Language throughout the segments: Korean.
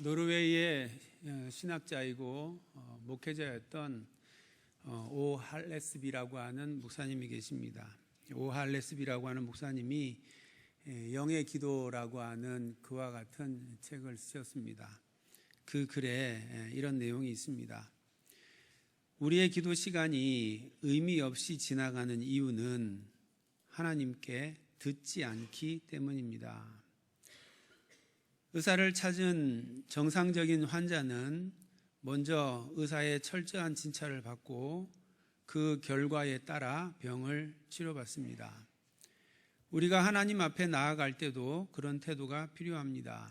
노르웨이의 신학자이고 목회자였던 오 할레스비라고 하는 목사님이 계십니다. 오 할레스비라고 하는 목사님이 영의 기도라고 하는 그와 같은 책을 쓰셨습니다. 그 글에 이런 내용이 있습니다. 우리의 기도 시간이 의미 없이 지나가는 이유는 하나님께 듣지 않기 때문입니다. 의사를 찾은 정상적인 환자는 먼저 의사의 철저한 진찰을 받고 그 결과에 따라 병을 치료받습니다. 우리가 하나님 앞에 나아갈 때도 그런 태도가 필요합니다.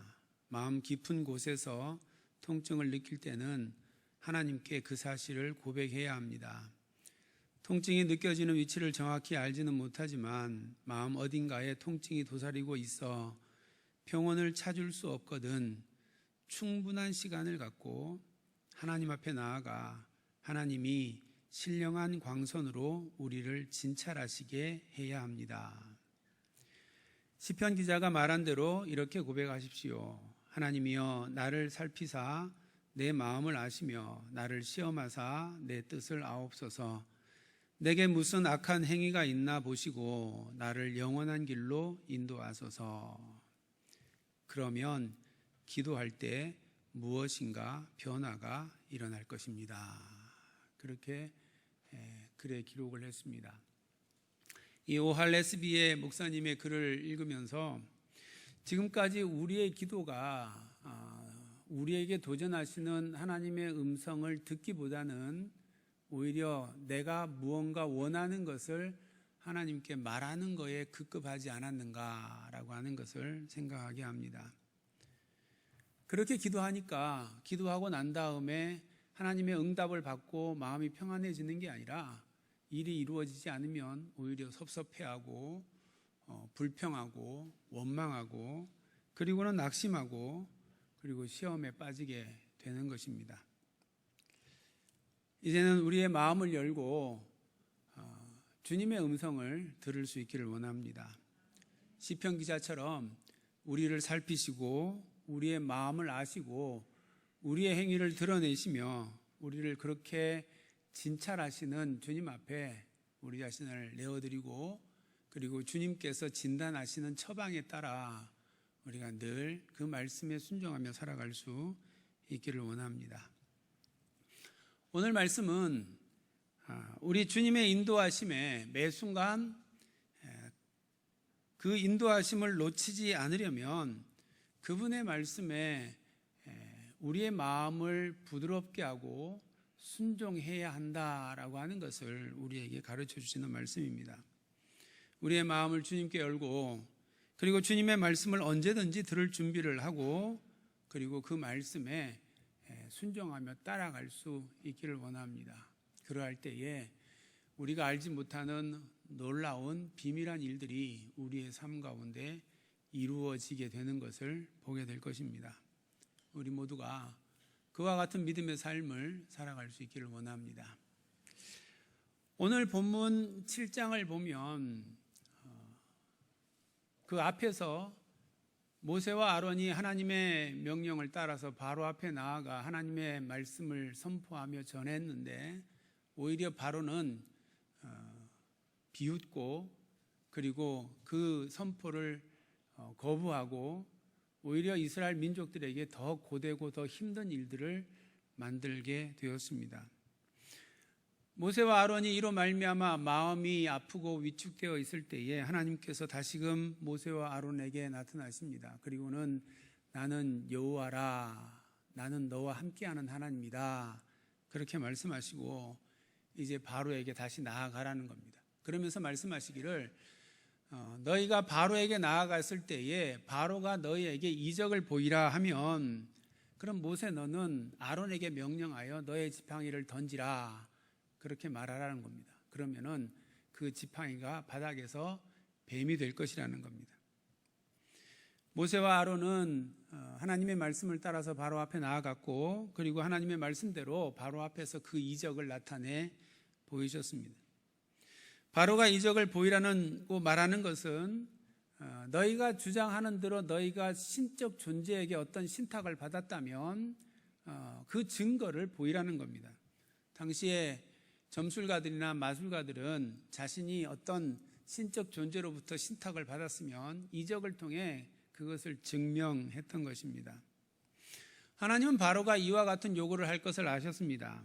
마음 깊은 곳에서 통증을 느낄 때는 하나님께 그 사실을 고백해야 합니다. 통증이 느껴지는 위치를 정확히 알지는 못하지만 마음 어딘가에 통증이 도사리고 있어 평온을 찾을 수 없거든 충분한 시간을 갖고 하나님 앞에 나아가 하나님이 신령한 광선으로 우리를 진찰하시게 해야 합니다. 시편 기자가 말한 대로 이렇게 고백하십시오. 하나님이여 나를 살피사 내 마음을 아시며 나를 시험하사 내 뜻을 아옵소서. 내게 무슨 악한 행위가 있나 보시고 나를 영원한 길로 인도하소서. 그러면 기도할 때 무엇인가 변화가 일어날 것입니다. 그렇게 글에 기록을 했습니다. 이 오할레스비의 목사님의 글을 읽으면서 지금까지 우리의 기도가 우리에게 도전하시는 하나님의 음성을 듣기보다는 오히려 내가 무언가 원하는 것을 하나님께 말하는 거에 급급하지 않았는가라고 하는 것을 생각하게 합니다. 그렇게 기도하니까 기도하고 난 다음에 하나님의 응답을 받고 마음이 평안해지는 게 아니라 일이 이루어지지 않으면 오히려 섭섭해하고 불평하고 원망하고 그리고는 낙심하고 그리고 시험에 빠지게 되는 것입니다. 이제는 우리의 마음을 열고 주님의 음성을 들을 수 있기를 원합니다. 시편 기자처럼 우리를 살피시고 우리의 마음을 아시고 우리의 행위를 드러내시며 우리를 그렇게 진찰하시는 주님 앞에 우리 자신을 내어드리고 그리고 주님께서 진단하시는 처방에 따라 우리가 늘 그 말씀에 순종하며 살아갈 수 있기를 원합니다. 오늘 말씀은 우리 주님의 인도하심에 매 순간 그 인도하심을 놓치지 않으려면 그분의 말씀에 우리의 마음을 부드럽게 하고 순종해야 한다라고 하는 것을 우리에게 가르쳐 주시는 말씀입니다. 우리의 마음을 주님께 열고 그리고 주님의 말씀을 언제든지 들을 준비를 하고 그리고 그 말씀에 순종하며 따라갈 수 있기를 원합니다. 그러할 때에 우리가 알지 못하는 놀라운 비밀한 일들이 우리의 삶 가운데 이루어지게 되는 것을 보게 될 것입니다. 우리 모두가 그와 같은 믿음의 삶을 살아갈 수 있기를 원합니다. 오늘 본문 7장을 보면 그 앞에서 모세와 아론이 하나님의 명령을 따라서 바로 앞에 나아가 하나님의 말씀을 선포하며 전했는데 오히려 바로는 비웃고 그리고 그 선포를 거부하고 오히려 이스라엘 민족들에게 더 고되고 더 힘든 일들을 만들게 되었습니다. 모세와 아론이 이로 말미암아 마음이 아프고 위축되어 있을 때에 하나님께서 다시금 모세와 아론에게 나타나십니다. 그리고는 나는 여호와라, 나는 너와 함께하는 하나님이다 그렇게 말씀하시고 이제 바로에게 다시 나아가라는 겁니다. 그러면서 말씀하시기를 너희가 바로에게 나아갔을 때에 바로가 너희에게 이적을 보이라 하면 그럼 모세 너는 아론에게 명령하여 너의 지팡이를 던지라 그렇게 말하라는 겁니다. 그러면은 그 지팡이가 바닥에서 뱀이 될 것이라는 겁니다. 모세와 아론은 하나님의 말씀을 따라서 바로 앞에 나아갔고 그리고 하나님의 말씀대로 바로 앞에서 그 이적을 나타내 보이셨습니다. 바로가 이적을 보이라는 말하는 것은 너희가 주장하는 대로 너희가 신적 존재에게 어떤 신탁을 받았다면 그 증거를 보이라는 겁니다. 당시에 점술가들이나 마술가들은 자신이 어떤 신적 존재로부터 신탁을 받았으면 이적을 통해 그것을 증명했던 것입니다. 하나님은 바로가 이와 같은 요구를 할 것을 아셨습니다.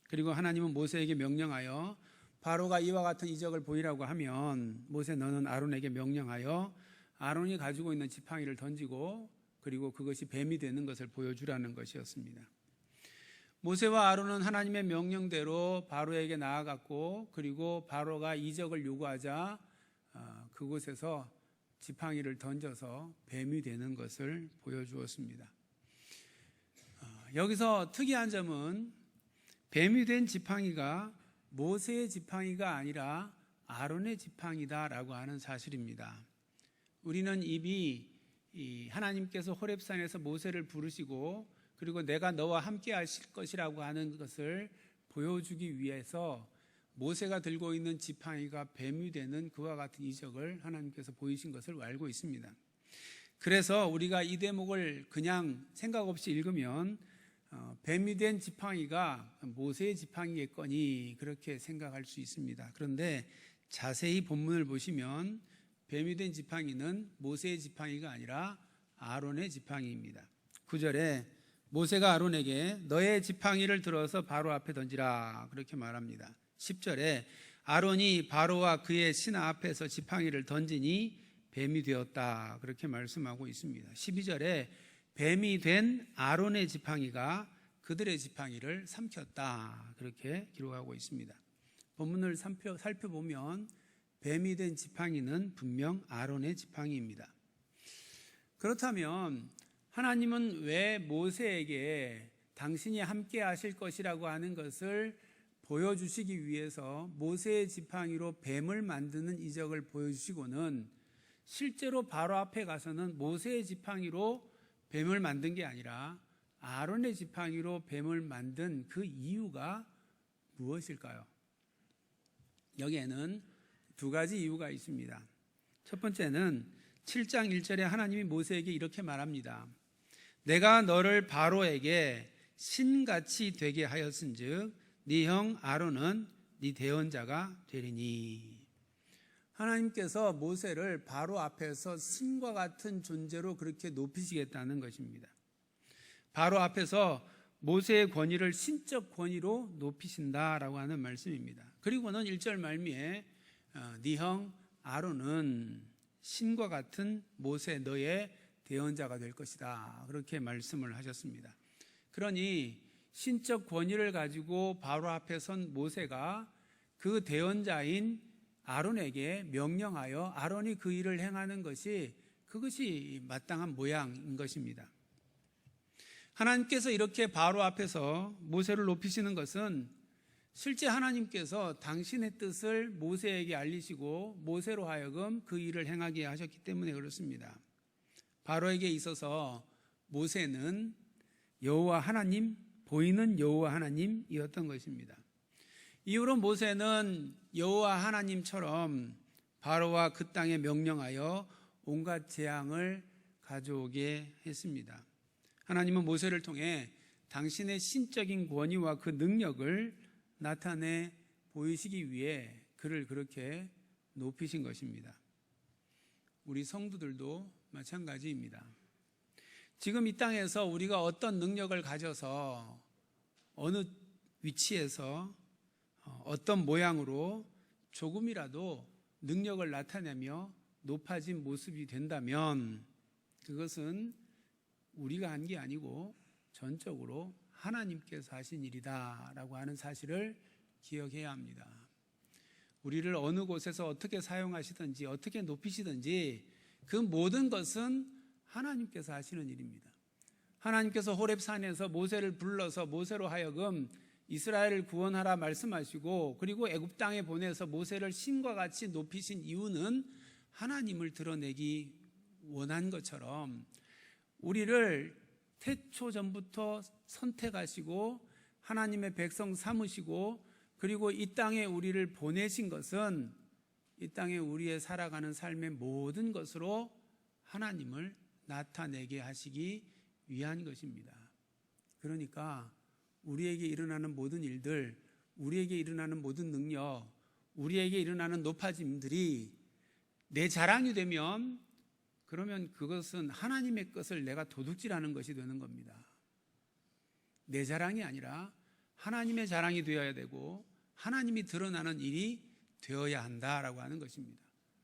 그리고 하나님은 모세에게 명령하여 바로가 이와 같은 이적을 보이라고 하면 모세 너는 아론에게 명령하여 아론이 가지고 있는 지팡이를 던지고 그리고 그것이 뱀이 되는 것을 보여주라는 것이었습니다. 모세와 아론은 하나님의 명령대로 바로에게 나아갔고 그리고 바로가 이적을 요구하자 그곳에서 지팡이를 던져서 뱀이 되는 것을 보여주었습니다. 여기서 특이한 점은 뱀이 된 지팡이가 모세의 지팡이가 아니라 아론의 지팡이다라고 하는 사실입니다. 우리는 이미 하나님께서 호렙산에서 모세를 부르시고 그리고 내가 너와 함께 하실 것이라고 하는 것을 보여주기 위해서 모세가 들고 있는 지팡이가 뱀이 되는 그와 같은 이적을 하나님께서 보이신 것을 알고 있습니다. 그래서 우리가 이 대목을 그냥 생각 없이 읽으면 뱀이 된 지팡이가 모세의 지팡이겠거니 그렇게 생각할 수 있습니다. 그런데 자세히 본문을 보시면 뱀이 된 지팡이는 모세의 지팡이가 아니라 아론의 지팡이입니다. 9절에 모세가 아론에게 너의 지팡이를 들어서 바로 앞에 던지라 그렇게 말합니다. 10절에 아론이 바로와 그의 신하 앞에서 지팡이를 던지니 뱀이 되었다 그렇게 말씀하고 있습니다. 12절에 뱀이 된 아론의 지팡이가 그들의 지팡이를 삼켰다 그렇게 기록하고 있습니다. 본문을 살펴보면 뱀이 된 지팡이는 분명 아론의 지팡이입니다. 그렇다면 하나님은 왜 모세에게 당신이 함께 하실 것이라고 하는 것을 보여주시기 위해서 모세의 지팡이로 뱀을 만드는 이적을 보여주시고는 실제로 바로 앞에 가서는 모세의 지팡이로 뱀을 만든 게 아니라 아론의 지팡이로 뱀을 만든 그 이유가 무엇일까요? 여기에는 두 가지 이유가 있습니다. 첫 번째는 7장 1절에 하나님이 모세에게 이렇게 말합니다. 내가 너를 바로에게 신같이 되게 하였은즉 네 형 아론은 네 대언자가 되리니. 하나님께서 모세를 바로 앞에서 신과 같은 존재로 그렇게 높이시겠다는 것입니다. 바로 앞에서 모세의 권위를 신적 권위로 높이신다라고 하는 말씀입니다. 그리고는 1절 말미에 네 형 아론은 신과 같은 모세 너의 대언자가 될 것이다 그렇게 말씀을 하셨습니다. 그러니 신적 권위를 가지고 바로 앞에 선 모세가 그 대언자인 아론에게 명령하여 아론이 그 일을 행하는 것이 그것이 마땅한 모양인 것입니다. 하나님께서 이렇게 바로 앞에서 모세를 높이시는 것은 실제 하나님께서 당신의 뜻을 모세에게 알리시고 모세로 하여금 그 일을 행하게 하셨기 때문에 그렇습니다. 바로에게 있어서 모세는 여호와 하나님, 보이는 여호와 하나님이었던 것입니다. 이후로 모세는 여호와 하나님처럼 바로와 그 땅에 명령하여 온갖 재앙을 가져오게 했습니다. 하나님은 모세를 통해 당신의 신적인 권위와 그 능력을 나타내 보이시기 위해 그를 그렇게 높이신 것입니다. 우리 성도들도 마찬가지입니다. 지금 이 땅에서 우리가 어떤 능력을 가져서 어느 위치에서 어떤 모양으로 조금이라도 능력을 나타내며 높아진 모습이 된다면 그것은 우리가 한 게 아니고 전적으로 하나님께서 하신 일이다라고 하는 사실을 기억해야 합니다. 우리를 어느 곳에서 어떻게 사용하시든지 어떻게 높이시든지 그 모든 것은 하나님께서 하시는 일입니다. 하나님께서 호렙산에서 모세를 불러서 모세로 하여금 이스라엘을 구원하라 말씀하시고 그리고 애굽 땅에 보내서 모세를 신과 같이 높이신 이유는 하나님을 드러내기 원한 것처럼 우리를 태초 전부터 선택하시고 하나님의 백성 삼으시고 그리고 이 땅에 우리를 보내신 것은 이 땅에 우리의 살아가는 삶의 모든 것으로 하나님을 나타내게 하시기 위한 것입니다. 그러니까 우리에게 일어나는 모든 일들, 우리에게 일어나는 모든 능력, 우리에게 일어나는 높아짐들이 내 자랑이 되면 그러면 그것은 하나님의 것을 내가 도둑질하는 것이 되는 겁니다. 내 자랑이 아니라 하나님의 자랑이 되어야 되고 하나님이 드러나는 일이 되어야 한다라고 하는 것입니다.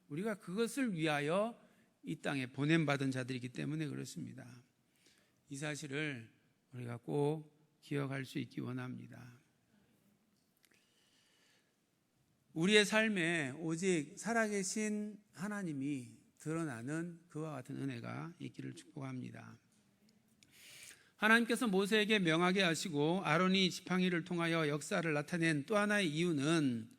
우리가 그것을 위하여 이 땅에 보냄받은 자들이기 때문에 그렇습니다. 이 사실을 우리가 꼭 기억할 수 있기 원합니다. 우리의 삶에 오직 살아계신 하나님이 드러나는 그와 같은 은혜가 있기를 축복합니다. 하나님께서 모세에게 명하게 하시고 아론이 지팡이를 통하여 역사를 나타낸 또 하나의 이유는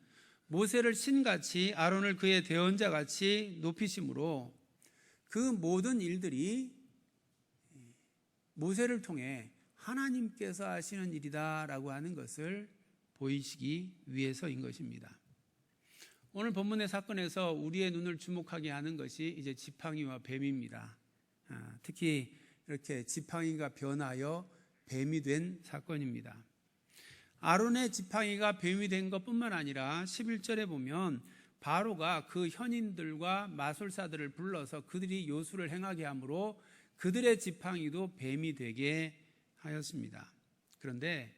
모세를 신같이 아론을 그의 대언자같이 높이심으로 그 모든 일들이 모세를 통해 하나님께서 하시는 일이다라고 하는 것을 보이시기 위해서인 것입니다. 오늘 본문의 사건에서 우리의 눈을 주목하게 하는 것이 이제 지팡이와 뱀입니다. 특히 이렇게 지팡이가 변하여 뱀이 된 사건입니다. 아론의 지팡이가 뱀이 된 것뿐만 아니라 11절에 보면 바로가 그 현인들과 마술사들을 불러서 그들이 요술을 행하게 하므로 그들의 지팡이도 뱀이 되게 하였습니다. 그런데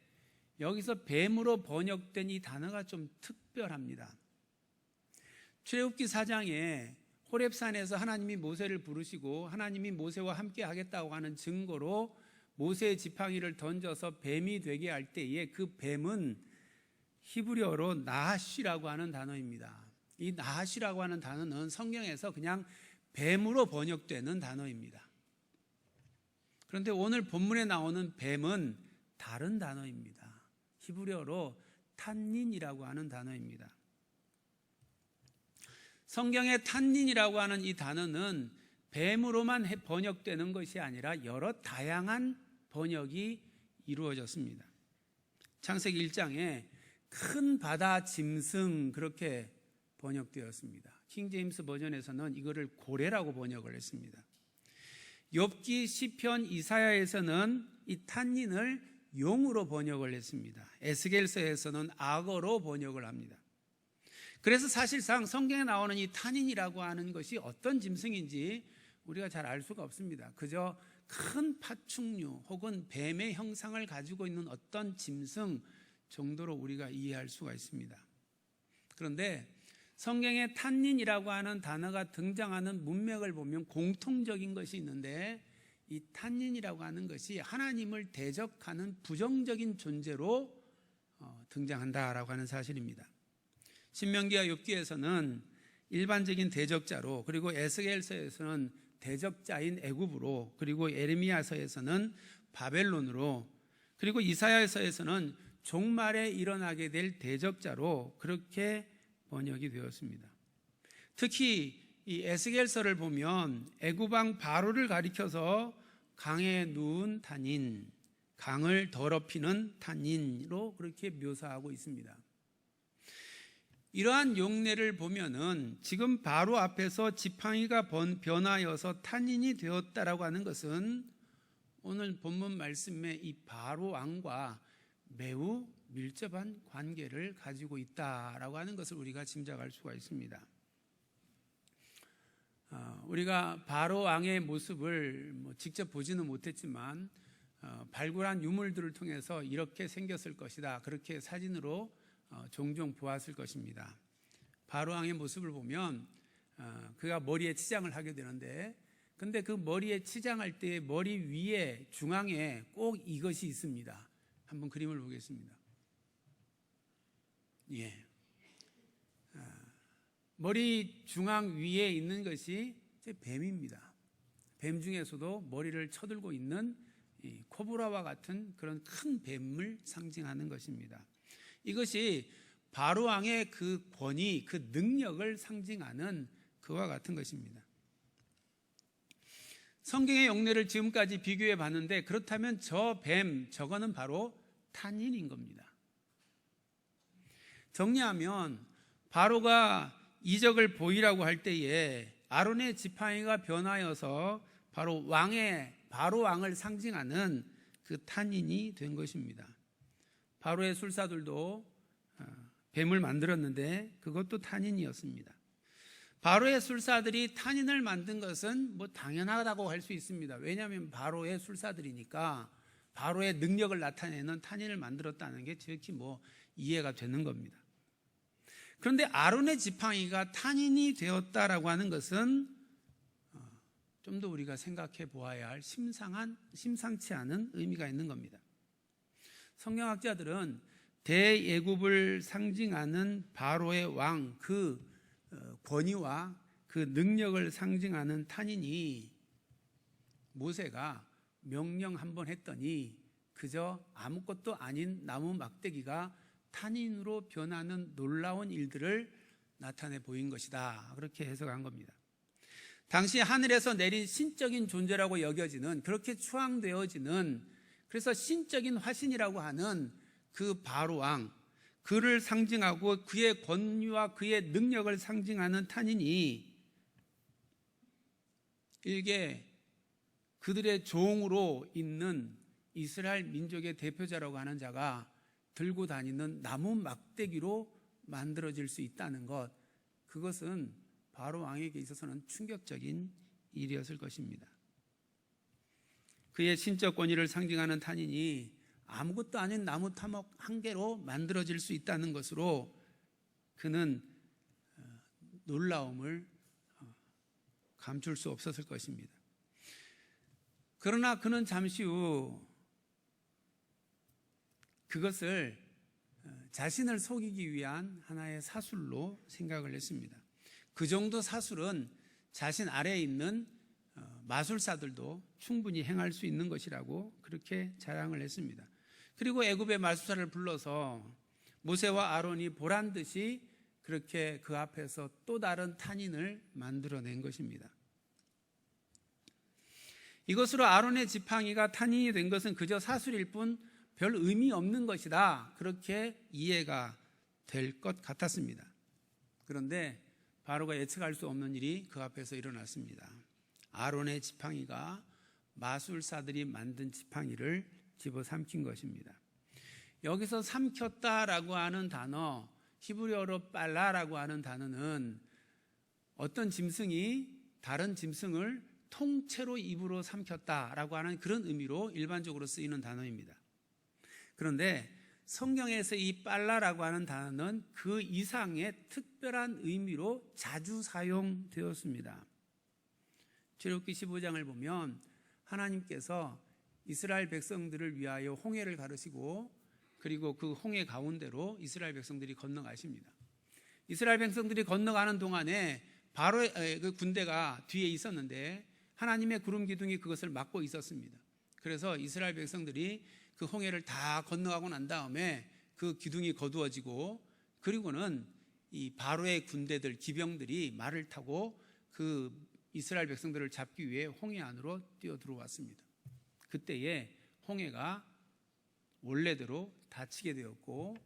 여기서 뱀으로 번역된 이 단어가 좀 특별합니다. 출애굽기 4장에 호렙산에서 하나님이 모세를 부르시고 하나님이 모세와 함께 하겠다고 하는 증거로 모세의 지팡이를 던져서 뱀이 되게 할 때에 그 뱀은 히브리어로 나하시라고 하는 단어입니다. 이 나하시라고 하는 단어는 성경에서 그냥 뱀으로 번역되는 단어입니다. 그런데 오늘 본문에 나오는 뱀은 다른 단어입니다. 히브리어로 탄닌이라고 하는 단어입니다. 성경의 탄닌이라고 하는 이 단어는 뱀으로만 번역되는 것이 아니라 여러 다양한 번역이 이루어졌습니다. 창세기 1장에 큰 바다 짐승 그렇게 번역되었습니다. 킹제임스 버전에서는 이거를 고래라고 번역을 했습니다. 욥기, 시편, 이사야에서는 이 탄닌을 용으로 번역을 했습니다. 에스겔서에서는 악어로 번역을 합니다. 그래서 사실상 성경에 나오는 이 탄닌이라고 하는 것이 어떤 짐승인지 우리가 잘 알 수가 없습니다. 그저 큰 파충류 혹은 뱀의 형상을 가지고 있는 어떤 짐승 정도로 우리가 이해할 수가 있습니다. 그런데 성경에 탄닌이라고 하는 단어가 등장하는 문맥을 보면 공통적인 것이 있는데 이 탄닌이라고 하는 것이 하나님을 대적하는 부정적인 존재로 등장한다라고 하는 사실입니다. 신명기와 욥기에서는 일반적인 대적자로, 그리고 에스겔서에서는 대적자인 애굽으로, 그리고 예레미야서에서는 바벨론으로, 그리고 이사야서에서는 종말에 일어나게 될 대적자로 그렇게 번역이 되었습니다. 특히 이 에스겔서를 보면 애굽왕 바로를 가리켜서 강에 누운 탄닌, 강을 더럽히는 탄닌으로 그렇게 묘사하고 있습니다. 이러한 용례를 보면은 지금 바로 앞에서 지팡이가 변하여서 탄닌이 되었다라고 하는 것은 오늘 본문 말씀의 이 바로 왕과 매우 밀접한 관계를 가지고 있다라고 하는 것을 우리가 짐작할 수가 있습니다. 우리가 바로 왕의 모습을 직접 보지는 못했지만 발굴한 유물들을 통해서 이렇게 생겼을 것이다, 그렇게 사진으로 종종 보았을 것입니다. 바로 왕의 모습을 보면 그가 머리에 치장을 하게 되는데, 근데 그 머리에 치장할 때 머리 위에 중앙에 꼭 이것이 있습니다. 한번 그림을 보겠습니다. 예. 머리 중앙 위에 있는 것이 뱀입니다. 뱀 중에서도 머리를 쳐들고 있는 코브라와 같은 그런 큰 뱀을 상징하는 것입니다. 이것이 바로 왕의 그 권위, 그 능력을 상징하는 그와 같은 것입니다. 성경의 용례를 지금까지 비교해 봤는데, 그렇다면 저 뱀, 저거는 바로 탄닌인 겁니다. 정리하면 바로가 이적을 보이라고 할 때에 아론의 지팡이가 변하여서 바로 바로 왕을 상징하는 그 탄인이 된 것입니다. 바로의 술사들도 뱀을 만들었는데 그것도 탄인이었습니다. 바로의 술사들이 탄인을 만든 것은 뭐 당연하다고 할 수 있습니다. 왜냐하면 바로의 술사들이니까 바로의 능력을 나타내는 탄인을 만들었다는 게 지극히 뭐 이해가 되는 겁니다. 그런데 아론의 지팡이가 탄인이 되었다라고 하는 것은 좀 더 우리가 생각해 보아야 할 심상치 않은 의미가 있는 겁니다. 성경학자들은 대예굽을 상징하는 바로의 왕, 그 권위와 그 능력을 상징하는 탄인이 모세가 명령 한번 했더니 그저 아무것도 아닌 나무 막대기가 탄인으로 변하는 놀라운 일들을 나타내 보인 것이다. 그렇게 해석한 겁니다. 당시 하늘에서 내린 신적인 존재라고 여겨지는, 그렇게 추앙되어지는, 그래서 신적인 화신이라고 하는 그 바로 왕, 그를 상징하고 그의 권위와 그의 능력을 상징하는 탄인이 일개 그들의 종으로 있는 이스라엘 민족의 대표자라고 하는 자가 들고 다니는 나무 막대기로 만들어질 수 있다는 것, 그것은 바로 왕에게 있어서는 충격적인 일이었을 것입니다. 그의 신적 권위를 상징하는 탄인이 아무것도 아닌 나무 타목 한 개로 만들어질 수 있다는 것으로 그는 놀라움을 감출 수 없었을 것입니다. 그러나 그는 잠시 후 그것을 자신을 속이기 위한 하나의 사술로 생각을 했습니다. 그 정도 사술은 자신 아래에 있는 마술사들도 충분히 행할 수 있는 것이라고 그렇게 자랑을 했습니다. 그리고 애굽의 마술사를 불러서 모세와 아론이 보란 듯이 그렇게 그 앞에서 또 다른 탄인을 만들어낸 것입니다. 이것으로 아론의 지팡이가 탄인이 된 것은 그저 사술일 뿐 별 의미 없는 것이다, 그렇게 이해가 될 것 같았습니다. 그런데 바로가 예측할 수 없는 일이 그 앞에서 일어났습니다. 아론의 지팡이가 마술사들이 만든 지팡이를 집어삼킨 것입니다. 여기서 삼켰다라고 하는 단어, 히브리어로 빨라라고 하는 단어는 어떤 짐승이 다른 짐승을 통째로 입으로 삼켰다라고 하는 그런 의미로 일반적으로 쓰이는 단어입니다. 그런데 성경에서 이 빨라라고 하는 단어는 그 이상의 특별한 의미로 자주 사용되었습니다. 출애굽기 15장을 보면 하나님께서 이스라엘 백성들을 위하여 홍해를 가르시고 그리고 그 홍해 가운데로 이스라엘 백성들이 건너가십니다. 이스라엘 백성들이 건너가는 동안에 바로의 그 군대가 뒤에 있었는데 하나님의 구름 기둥이 그것을 막고 있었습니다. 그래서 이스라엘 백성들이 그 홍해를 다 건너가고 난 다음에 그 기둥이 거두어지고 그리고는 이 바로의 군대들, 기병들이 말을 타고 그 이스라엘 백성들을 잡기 위해 홍해 안으로 뛰어 들어왔습니다. 그때에 홍해가 원래대로 닫히게 되었고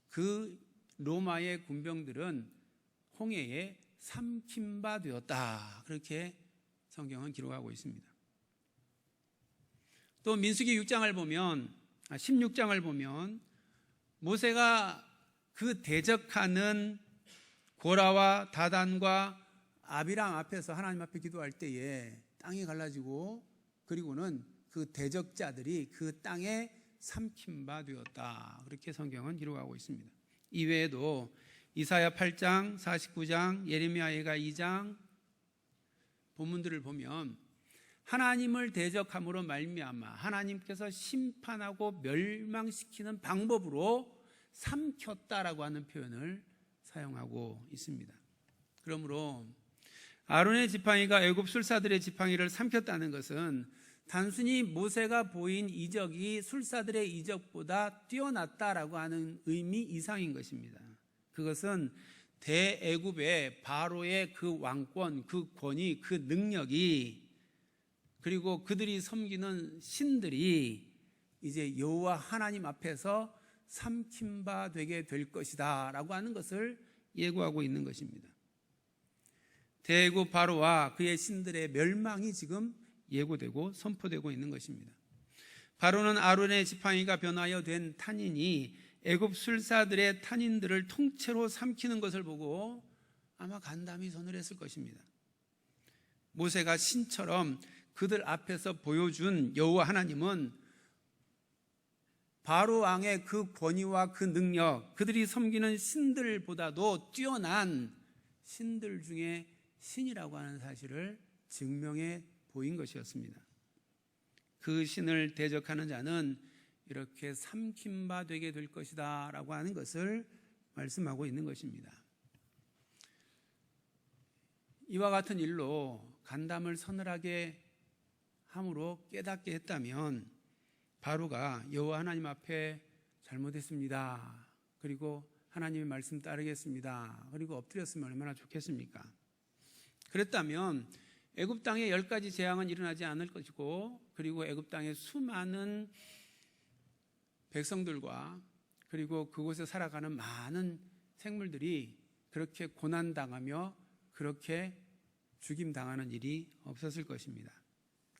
그 로마의 군병들은 홍해에 삼킨 바 되었다, 그렇게 성경은 기록하고 있습니다. 또 민수기 16장을 보면 모세가 그 대적하는 고라와 다단과 아비람 앞에서 하나님 앞에 기도할 때에 땅이 갈라지고 그리고는 그 대적자들이 그 땅에 삼킨 바 되었다, 그렇게 성경은 기록하고 있습니다. 이외에도 이사야 8장, 49장, 예레미야가 2장 본문들을 보면 하나님을 대적함으로 말미암아 하나님께서 심판하고 멸망시키는 방법으로 삼켰다라고 하는 표현을 사용하고 있습니다. 그러므로 아론의 지팡이가 애굽 술사들의 지팡이를 삼켰다는 것은 단순히 모세가 보인 이적이 술사들의 이적보다 뛰어났다라고 하는 의미 이상인 것입니다. 그것은 대애굽의 바로의 그 왕권, 그 권위, 그 능력이, 그리고 그들이 섬기는 신들이 이제 여호와 하나님 앞에서 삼킨 바 되게 될 것이다 라고 하는 것을 예고하고 있는 것입니다. 대국 바로와 그의 신들의 멸망이 지금 예고되고 선포되고 있는 것입니다. 바로는 아론의 지팡이가 변하여 된 탄인이 애굽 술사들의 탄인들을 통째로 삼키는 것을 보고 아마 간담이 손을 했을 것입니다. 모세가 신처럼 그들 앞에서 보여준 여호와 하나님은 바로 왕의 그 권위와 그 능력, 그들이 섬기는 신들보다도 뛰어난 신들 중에 신이라고 하는 사실을 증명해 보인 것이었습니다. 그 신을 대적하는 자는 이렇게 삼킴바 되게 될 것이다 라고 하는 것을 말씀하고 있는 것입니다. 이와 같은 일로 간담을 서늘하게 함으로 깨닫게 했다면 바로가 여호와 하나님 앞에 잘못했습니다, 그리고 하나님의 말씀 따르겠습니다, 그리고 엎드렸으면 얼마나 좋겠습니까? 그랬다면 애굽 땅에 10가지 재앙은 일어나지 않을 것이고, 그리고 애굽 땅에 수많은 백성들과 그리고 그곳에 살아가는 많은 생물들이 그렇게 고난당하며 그렇게 죽임당하는 일이 없었을 것입니다.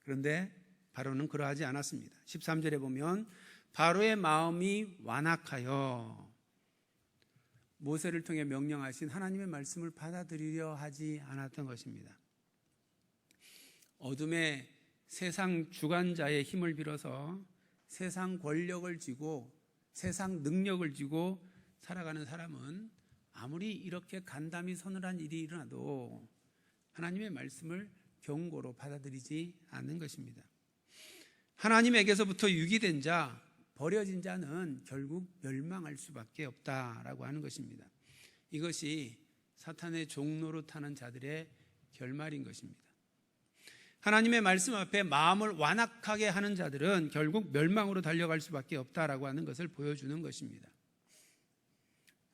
그런데 바로는 그러하지 않았습니다. 13절에 보면 바로의 마음이 완악하여 모세를 통해 명령하신 하나님의 말씀을 받아들이려 하지 않았던 것입니다. 어둠의 세상 주관자의 힘을 빌어서 세상 권력을 쥐고 세상 능력을 쥐고 살아가는 사람은 아무리 이렇게 간담이 서늘한 일이 일어나도 하나님의 말씀을 경고로 받아들이지 않는 것입니다. 하나님에게서부터 유기된 자, 버려진 자는 결국 멸망할 수밖에 없다라고 하는 것입니다. 이것이 사탄의 종로로 타는 자들의 결말인 것입니다. 하나님의 말씀 앞에 마음을 완악하게 하는 자들은 결국 멸망으로 달려갈 수밖에 없다라고 하는 것을 보여주는 것입니다.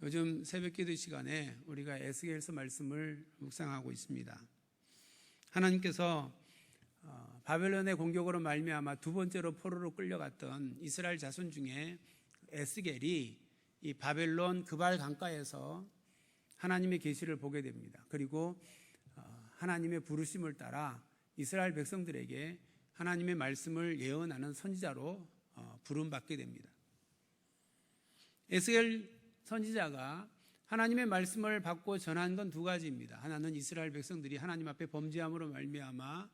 요즘 새벽기도 시간에 우리가 에스겔서 말씀을 묵상하고 있습니다. 하나님께서 바벨론의 공격으로 말미암아 두 번째로 포로로 끌려갔던 이스라엘 자손 중에 에스겔이 이 바벨론 그발 강가에서 하나님의 계시를 보게 됩니다. 그리고 하나님의 부르심을 따라 이스라엘 백성들에게 하나님의 말씀을 예언하는 선지자로 부름받게 됩니다. 에스겔 선지자가 하나님의 말씀을 받고 전한 건 두 가지입니다. 하나는 이스라엘 백성들이 하나님 앞에 범죄함으로 말미암아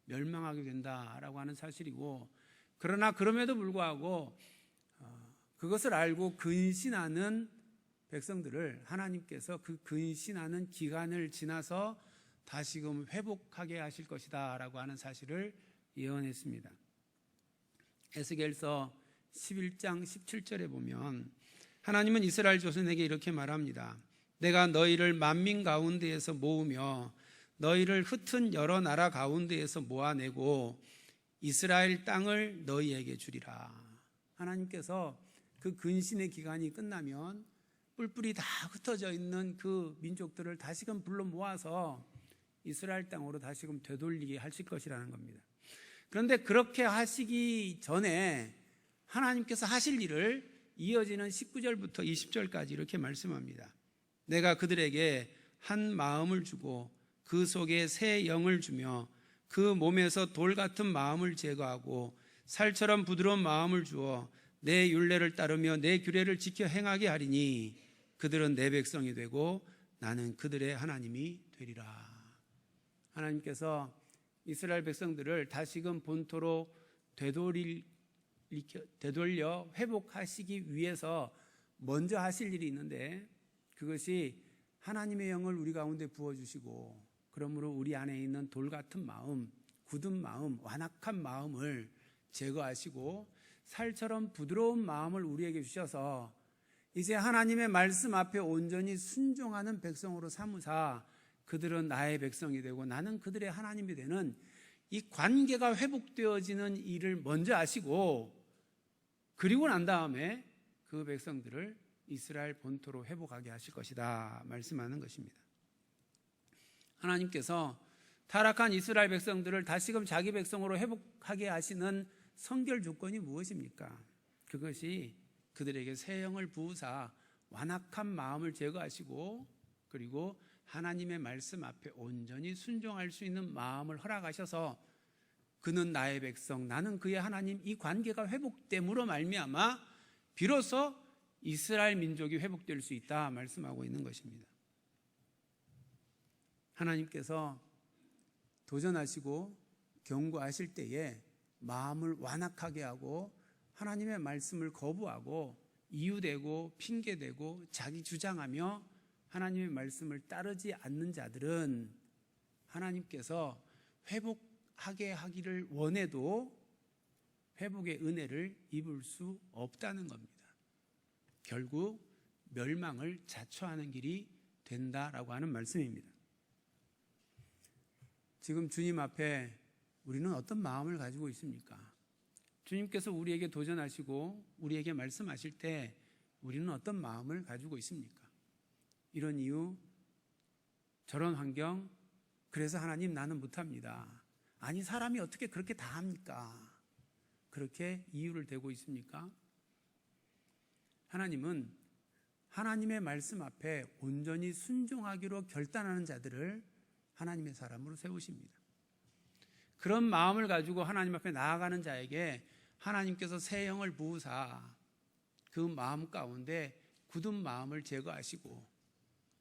멸망하게 된다라고 하는 사실이고, 그러나 그럼에도 불구하고 그것을 알고 근신하는 백성들을 하나님께서 그 근신하는 기간을 지나서 다시금 회복하게 하실 것이다 라고 하는 사실을 예언했습니다. 에스겔서 11장 17절에 보면 하나님은 이스라엘 조선에게 이렇게 말합니다. 내가 너희를 만민 가운데에서 모으며 너희를 흩은 여러 나라 가운데에서 모아내고 이스라엘 땅을 너희에게 주리라. 하나님께서 그 근신의 기간이 끝나면 뿔뿔이 다 흩어져 있는 그 민족들을 다시금 불러 모아서 이스라엘 땅으로 다시금 되돌리게 하실 것이라는 겁니다. 그런데 그렇게 하시기 전에 하나님께서 하실 일을 이어지는 19절부터 20절까지 이렇게 말씀합니다. 내가 그들에게 한 마음을 주고 그 속에 새 영을 주며 그 몸에서 돌 같은 마음을 제거하고 살처럼 부드러운 마음을 주어 내 율례를 따르며 내 규례를 지켜 행하게 하리니 그들은 내 백성이 되고 나는 그들의 하나님이 되리라. 하나님께서 이스라엘 백성들을 다시금 본토로 되돌려 회복하시기 위해서 먼저 하실 일이 있는데, 그것이 하나님의 영을 우리 가운데 부어주시고 그러므로 우리 안에 있는 돌 같은 마음, 굳은 마음, 완악한 마음을 제거하시고 살처럼 부드러운 마음을 우리에게 주셔서 이제 하나님의 말씀 앞에 온전히 순종하는 백성으로 삼으사 그들은 나의 백성이 되고 나는 그들의 하나님이 되는 이 관계가 회복되어지는 일을 먼저 하시고, 그리고 난 다음에 그 백성들을 이스라엘 본토로 회복하게 하실 것이다 말씀하는 것입니다. 하나님께서 타락한 이스라엘 백성들을 다시금 자기 백성으로 회복하게 하시는 선결 조건이 무엇입니까? 그것이 그들에게 새 영을 부으사 완악한 마음을 제거하시고 그리고 하나님의 말씀 앞에 온전히 순종할 수 있는 마음을 허락하셔서 그는 나의 백성, 나는 그의 하나님, 이 관계가 회복됨으로 말미암아 비로소 이스라엘 민족이 회복될 수 있다 말씀하고 있는 것입니다. 하나님께서 도전하시고 경고하실 때에 마음을 완악하게 하고 하나님의 말씀을 거부하고 이유대고 핑계대고 자기 주장하며 하나님의 말씀을 따르지 않는 자들은 하나님께서 회복하게 하기를 원해도 회복의 은혜를 입을 수 없다는 겁니다. 결국 멸망을 자초하는 길이 된다라고 하는 말씀입니다. 지금 주님 앞에 우리는 어떤 마음을 가지고 있습니까? 주님께서 우리에게 도전하시고 우리에게 말씀하실 때 우리는 어떤 마음을 가지고 있습니까? 이런 이유, 저런 환경, 그래서 하나님 나는 못합니다. 아니 사람이 어떻게 그렇게 다 합니까? 그렇게 이유를 대고 있습니까? 하나님은 하나님의 말씀 앞에 온전히 순종하기로 결단하는 자들을 하나님의 사람으로 세우십니다. 그런 마음을 가지고 하나님 앞에 나아가는 자에게 하나님께서 새 영을 부으사 그 마음 가운데 굳은 마음을 제거하시고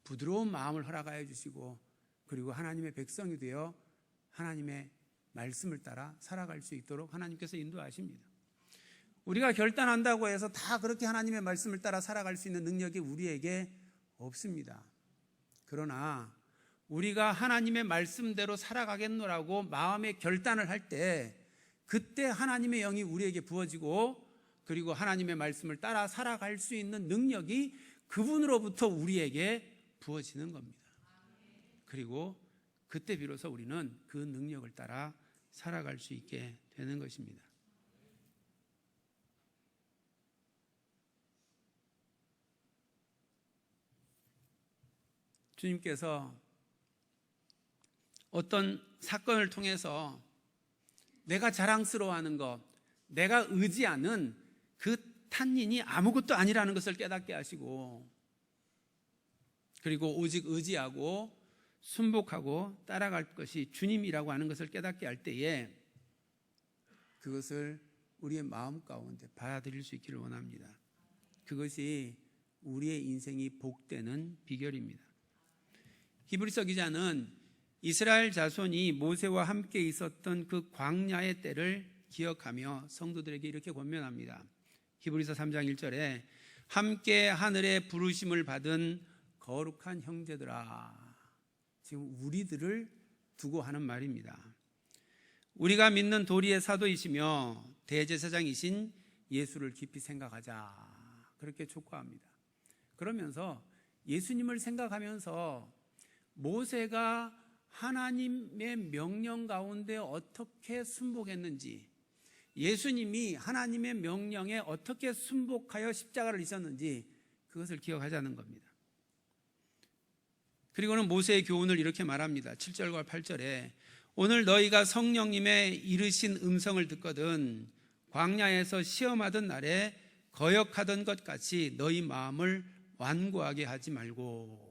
부드러운 마음을 허락하여 주시고 그리고 하나님의 백성이 되어 하나님의 말씀을 따라 살아갈 수 있도록 하나님께서 인도하십니다. 우리가 결단한다고 해서 다 그렇게 하나님의 말씀을 따라 살아갈 수 있는 능력이 우리에게 없습니다. 그러나 우리가 하나님의 말씀대로 살아가겠노라고 마음의 결단을 할 때 그때 하나님의 영이 우리에게 부어지고 그리고 하나님의 말씀을 따라 살아갈 수 있는 능력이 그분으로부터 우리에게 부어지는 겁니다. 그리고 그때 비로소 우리는 그 능력을 따라 살아갈 수 있게 되는 것입니다. 주님께서 어떤 사건을 통해서 내가 자랑스러워하는 것, 내가 의지하는 그 탄닌이 아무것도 아니라는 것을 깨닫게 하시고 그리고 오직 의지하고 순복하고 따라갈 것이 주님이라고 하는 것을 깨닫게 할 때에 그것을 우리의 마음 가운데 받아들일 수 있기를 원합니다. 그것이 우리의 인생이 복되는 비결입니다. 히브리서 기자는 이스라엘 자손이 모세와 함께 있었던 그 광야의 때를 기억하며 성도들에게 이렇게 권면합니다. 히브리서 3장 1절에 함께 하늘의 부르심을 받은 거룩한 형제들아. 지금 우리들을 두고 하는 말입니다. 우리가 믿는 도리의 사도이시며 대제사장이신 예수를 깊이 생각하자. 그렇게 촉구합니다. 그러면서 예수님을 생각하면서 모세가 하나님의 명령 가운데 어떻게 순복했는지, 예수님이 하나님의 명령에 어떻게 순복하여 십자가를 지셨는지 그것을 기억하자는 겁니다. 그리고는 모세의 교훈을 이렇게 말합니다. 7절과 8절에 오늘 너희가 성령님의 이르신 음성을 듣거든 광야에서 시험하던 날에 거역하던 것 같이 너희 마음을 완고하게 하지 말고.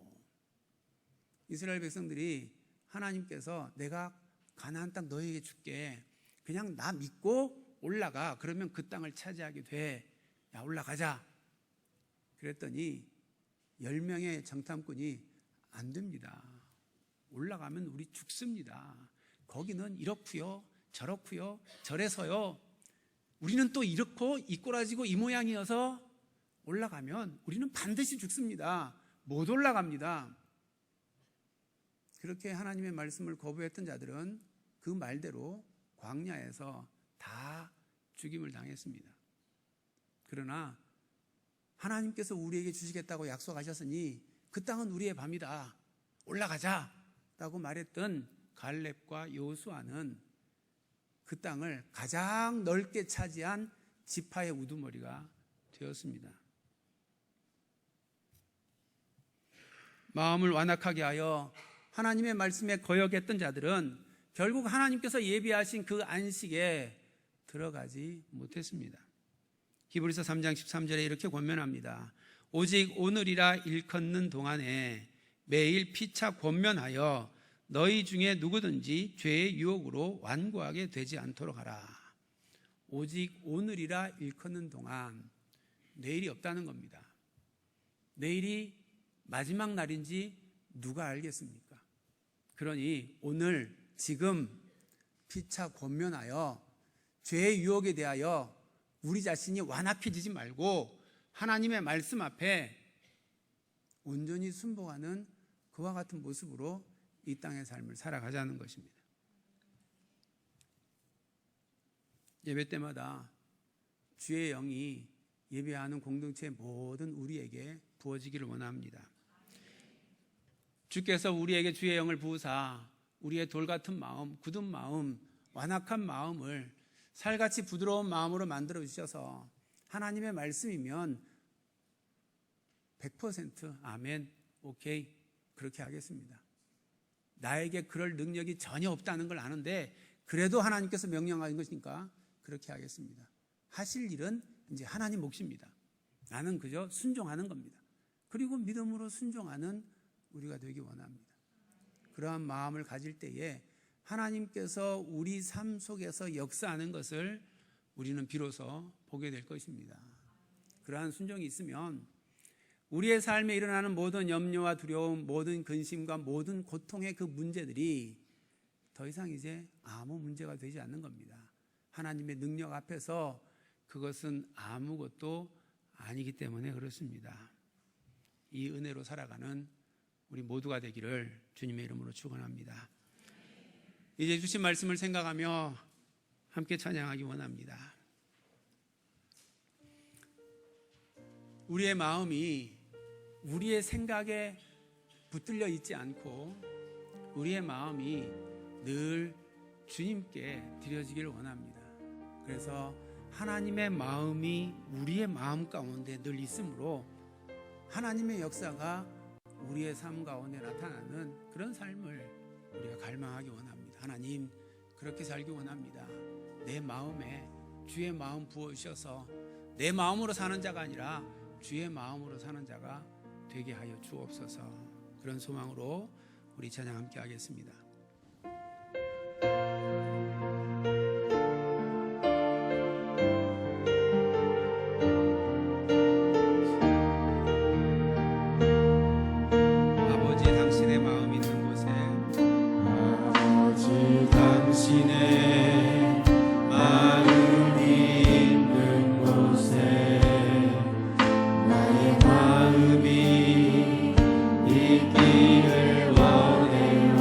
이스라엘 백성들이 하나님께서 내가 가나안 땅 너희에게 줄게, 그냥 나 믿고 올라가, 그러면 그 땅을 차지하게 돼, 야 올라가자. 그랬더니 10명의 정탐꾼이 안 됩니다. 올라가면 우리 죽습니다. 거기는 이렇고요 저렇고요 저래서요, 우리는 또 이렇고 이 꼬라지고 이 모양이어서 올라가면 우리는 반드시 죽습니다. 못 올라갑니다. 그렇게 하나님의 말씀을 거부했던 자들은 그 말대로 광야에서 다 죽임을 당했습니다. 그러나 하나님께서 우리에게 주시겠다고 약속하셨으니 그 땅은 우리의 밤이다, 올라가자 라고 말했던 갈렙과 여호수아는 그 땅을 가장 넓게 차지한 지파의 우두머리가 되었습니다. 마음을 완악하게 하여 하나님의 말씀에 거역했던 자들은 결국 하나님께서 예비하신 그 안식에 들어가지 못했습니다. 히브리서 3장 13절에 이렇게 권면합니다. 오직 오늘이라 일컫는 동안에 매일 피차 권면하여 너희 중에 누구든지 죄의 유혹으로 완고하게 되지 않도록 하라. 오직 오늘이라 일컫는 동안 내일이 없다는 겁니다. 내일이 마지막 날인지 누가 알겠습니까? 그러니 오늘 지금 피차 권면하여 죄의 유혹에 대하여 우리 자신이 완악해지지 말고 하나님의 말씀 앞에 온전히 순복하는 그와 같은 모습으로 이 땅의 삶을 살아가자는 것입니다. 예배 때마다 주의 영이 예배하는 공동체의 모든 우리에게 부어지기를 원합니다. 주께서 우리에게 주의 영을 부으사 우리의 돌같은 마음, 굳은 마음, 완악한 마음을 살같이 부드러운 마음으로 만들어 주셔서 하나님의 말씀이면 100% 아멘, 오케이, 그렇게 하겠습니다. 나에게 그럴 능력이 전혀 없다는 걸 아는데 그래도 하나님께서 명령하신 것이니까 그렇게 하겠습니다. 하실 일은 이제 하나님 몫입니다. 나는 그저 순종하는 겁니다. 그리고 믿음으로 순종하는 우리가 되기 원합니다. 그러한 마음을 가질 때에 하나님께서 우리 삶 속에서 역사하는 것을 우리는 비로소 보게 될 것입니다. 그러한 순종이 있으면 우리의 삶에 일어나는 모든 염려와 두려움, 모든 근심과 모든 고통의 그 문제들이 더 이상 이제 아무 문제가 되지 않는 겁니다. 하나님의 능력 앞에서 그것은 아무것도 아니기 때문에 그렇습니다. 이 은혜로 살아가는 우리 모두가 되기를 주님의 이름으로 축원합니다. 이제 주신 말씀을 생각하며 함께 찬양하기 원합니다. 우리의 마음이 우리의 생각에 붙들려 있지 않고 우리의 마음이 늘 주님께 드려지기를 원합니다. 그래서 하나님의 마음이 우리의 마음 가운데 늘 있으므로 하나님의 역사가 우리의 삶 가운데 나타나는 그런 삶을 우리가 갈망하기 원합니다. 하나님, 그렇게 살기 원합니다. 내 마음에 주의 마음 부어주셔서 내 마음으로 사는 자가 아니라 주의 마음으로 사는 자가 되게 하여 주옵소서. 그런 소망으로 우리 찬양 함께 하겠습니다. 아버지, 당신의 마음이 있는 곳에 아버지, 당신의 마음이 있는 곳에 나의 마음이 있기를 원해요.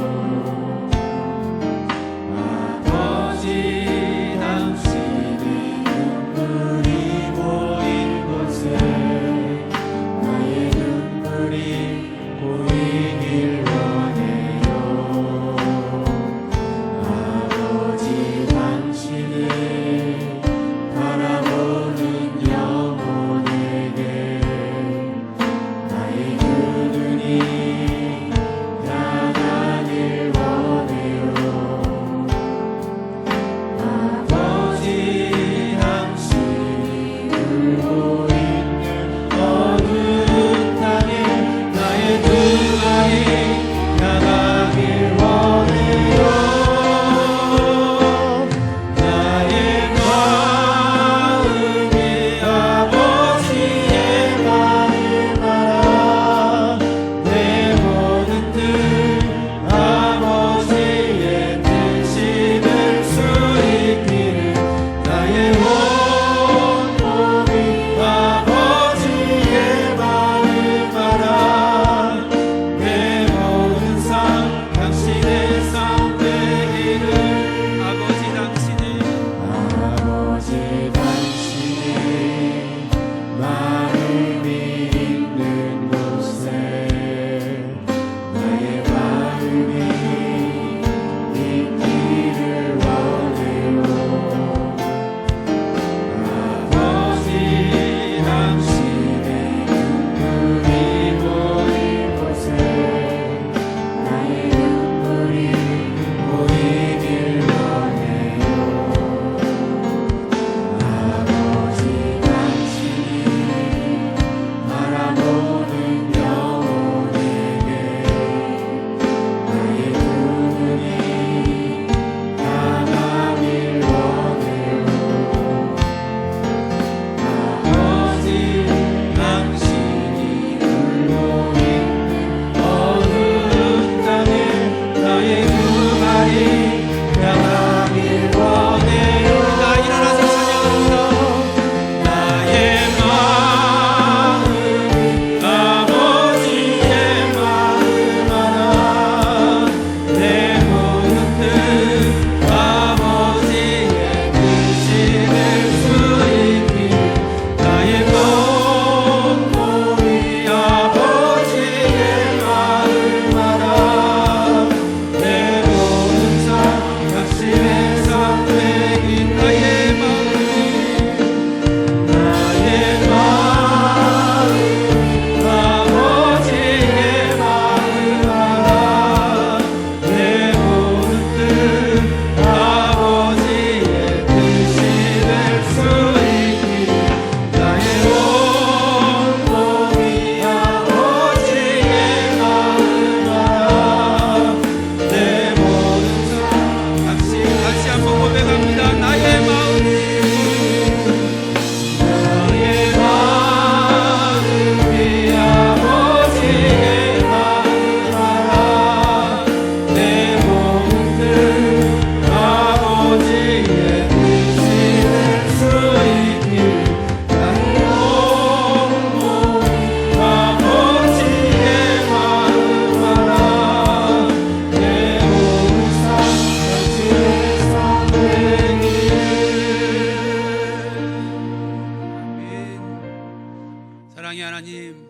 사랑의 하나님,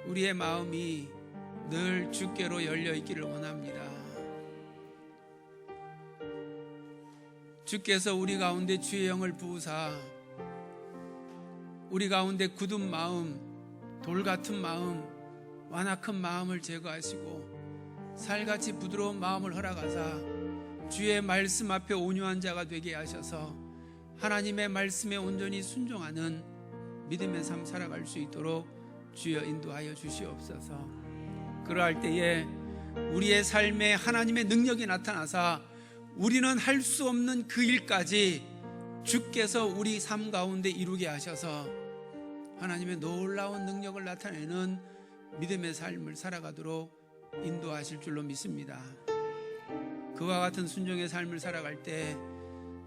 우리의 마음이 늘 주께로 열려 있기를 원합니다. 주께서 우리 가운데 주의 영을 부으사 우리 가운데 굳은 마음, 돌 같은 마음, 완악한 마음을 제거하시고 살같이 부드러운 마음을 허락하사 주의 말씀 앞에 온유한 자가 되게 하셔서 하나님의 말씀에 온전히 순종하는 믿음의 삶 살아갈 수 있도록 주여 인도하여 주시옵소서. 그러할 때에 우리의 삶에 하나님의 능력이 나타나사 우리는 할 수 없는 그 일까지 주께서 우리 삶 가운데 이루게 하셔서 하나님의 놀라운 능력을 나타내는 믿음의 삶을 살아가도록 인도하실 줄로 믿습니다. 그와 같은 순종의 삶을 살아갈 때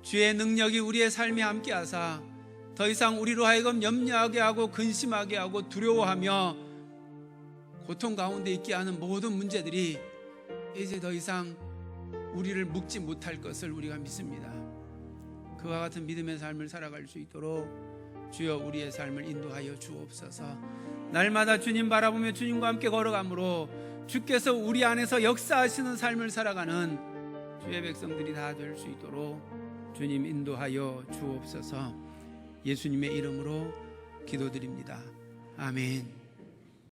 주의 능력이 우리의 삶에 함께 하사 더 이상 우리로 하여금 염려하게 하고 근심하게 하고 두려워하며 고통 가운데 있게 하는 모든 문제들이 이제 더 이상 우리를 묶지 못할 것을 우리가 믿습니다. 그와 같은 믿음의 삶을 살아갈 수 있도록 주여 우리의 삶을 인도하여 주옵소서. 날마다 주님 바라보며 주님과 함께 걸어가므로 주께서 우리 안에서 역사하시는 삶을 살아가는 주의 백성들이 다 될 수 있도록 주님 인도하여 주옵소서. 예수님의 이름으로 기도드립니다. 아멘.